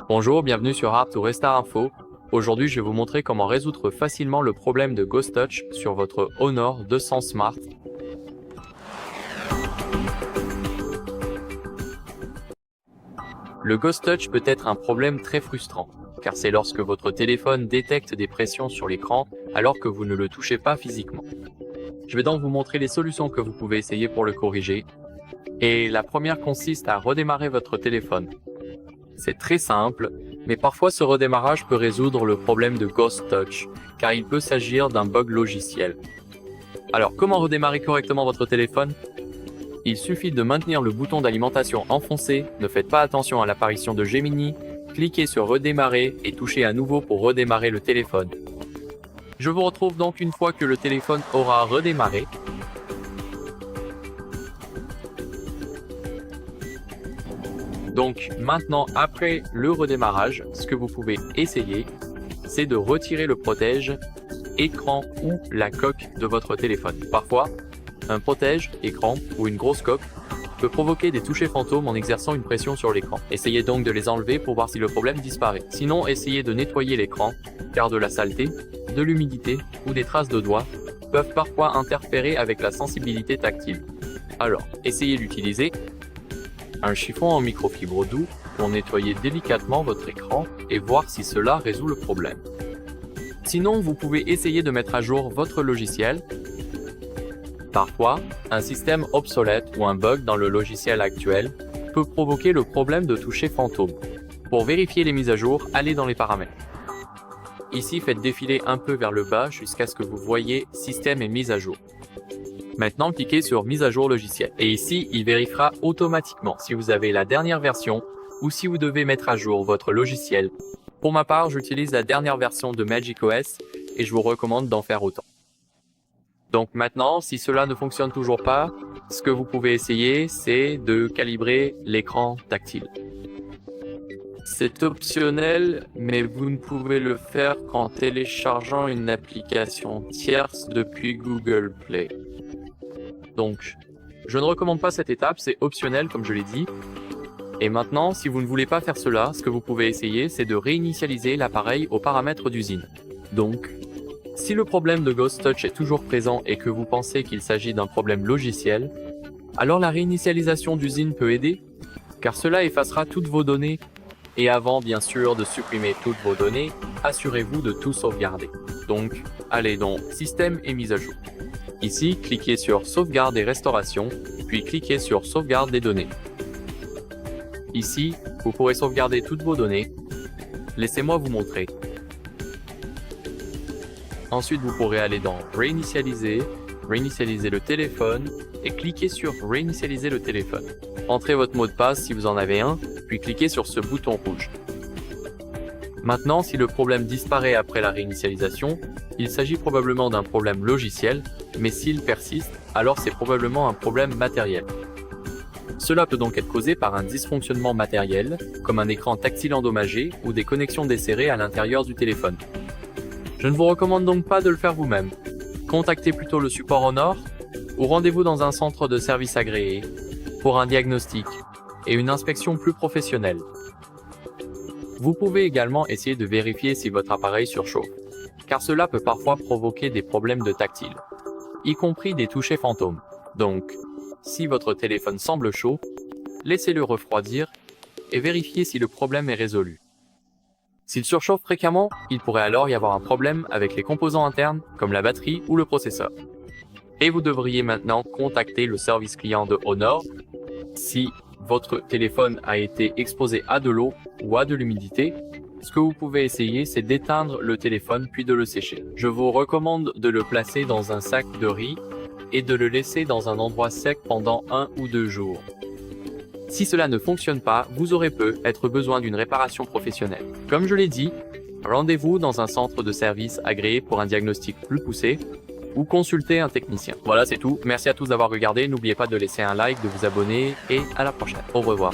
Bonjour, bienvenue sur Hard to Restart Info. Aujourd'hui, je vais vous montrer comment résoudre facilement le problème de Ghost Touch sur votre Honor 200 Smart. Le Ghost Touch peut être un problème très frustrant, car c'est lorsque votre téléphone détecte des pressions sur l'écran alors que vous ne le touchez pas physiquement. Je vais donc vous montrer les solutions que vous pouvez essayer pour le corriger. Et la première consiste à redémarrer votre téléphone. C'est très simple, mais parfois ce redémarrage peut résoudre le problème de Ghost Touch, car il peut s'agir d'un bug logiciel. Alors, comment redémarrer correctement votre téléphone? Il suffit de maintenir le bouton d'alimentation enfoncé, ne faites pas attention à l'apparition de Gemini, cliquez sur redémarrer et touchez à nouveau pour redémarrer le téléphone. Je vous retrouve donc une fois que le téléphone aura redémarré. Donc maintenant, après le redémarrage, ce que vous pouvez essayer, c'est de retirer le protège écran ou la coque de votre téléphone. Parfois, un protège écran ou une grosse coque peut provoquer des touchés fantômes en exerçant une pression sur l'écran. Essayez donc de les enlever pour voir si le problème disparaît. Sinon, essayez de nettoyer l'écran, car de la saleté, de l'humidité ou des traces de doigts peuvent parfois interférer avec la sensibilité tactile. Alors, essayez d'utiliser un chiffon en microfibre doux pour nettoyer délicatement votre écran et voir si cela résout le problème. Sinon, vous pouvez essayer de mettre à jour votre logiciel. Parfois, un système obsolète ou un bug dans le logiciel actuel peut provoquer le problème de toucher fantôme. Pour vérifier les mises à jour, allez dans les paramètres. Ici, faites défiler un peu vers le bas jusqu'à ce que vous voyez Système et mise à jour. Maintenant, cliquez sur Mise à jour logiciel. Et ici, il vérifiera automatiquement si vous avez la dernière version ou si vous devez mettre à jour votre logiciel. Pour ma part, j'utilise la dernière version de macOS et je vous recommande d'en faire autant. Donc maintenant, si cela ne fonctionne toujours pas, ce que vous pouvez essayer, c'est de calibrer l'écran tactile. C'est optionnel, mais vous ne pouvez le faire qu'en téléchargeant une application tierce depuis Google Play. Donc, je ne recommande pas cette étape, c'est optionnel comme je l'ai dit. Et maintenant, si vous ne voulez pas faire cela, ce que vous pouvez essayer, c'est de réinitialiser l'appareil aux paramètres d'usine. Donc, si le problème de Ghost Touch est toujours présent et que vous pensez qu'il s'agit d'un problème logiciel, alors la réinitialisation d'usine peut aider, car cela effacera toutes vos données. Et avant, bien sûr, de supprimer toutes vos données, assurez-vous de tout sauvegarder. Donc, allez dans Système et mise à jour. Ici, cliquez sur Sauvegarde et restauration, puis cliquez sur Sauvegarde des données. Ici, vous pourrez sauvegarder toutes vos données. Laissez-moi vous montrer. Ensuite, vous pourrez aller dans Réinitialiser, réinitialiser le téléphone et cliquez sur Réinitialiser le téléphone. Entrez votre mot de passe si vous en avez un, puis cliquez sur ce bouton rouge. Maintenant, si le problème disparaît après la réinitialisation, il s'agit probablement d'un problème logiciel, mais s'il persiste, alors c'est probablement un problème matériel. Cela peut donc être causé par un dysfonctionnement matériel, comme un écran tactile endommagé ou des connexions desserrées à l'intérieur du téléphone. Je ne vous recommande donc pas de le faire vous-même. Contactez plutôt le support Honor ou rendez-vous dans un centre de service agréé pour un diagnostic et une inspection plus professionnelle. Vous pouvez également essayer de vérifier si votre appareil surchauffe, car cela peut parfois provoquer des problèmes de tactile, y compris des touchés fantômes. Donc, si votre téléphone semble chaud, laissez-le refroidir et vérifiez si le problème est résolu. S'il surchauffe fréquemment, il pourrait alors y avoir un problème avec les composants internes comme la batterie ou le processeur. Et vous devriez maintenant contacter le service client de Honor si votre téléphone a été exposé à de l'eau ou à de l'humidité. Ce que vous pouvez essayer, c'est d'éteindre le téléphone puis de le sécher. Je vous recommande de le placer dans un sac de riz et de le laisser dans un endroit sec pendant 1 ou 2 jours. Si cela ne fonctionne pas, vous aurez peut-être besoin d'une réparation professionnelle. Comme je l'ai dit, rendez-vous dans un centre de service agréé pour un diagnostic plus poussé ou consultez un technicien. Voilà, c'est tout. Merci à tous d'avoir regardé. N'oubliez pas de laisser un like, de vous abonner et à la prochaine. Au revoir.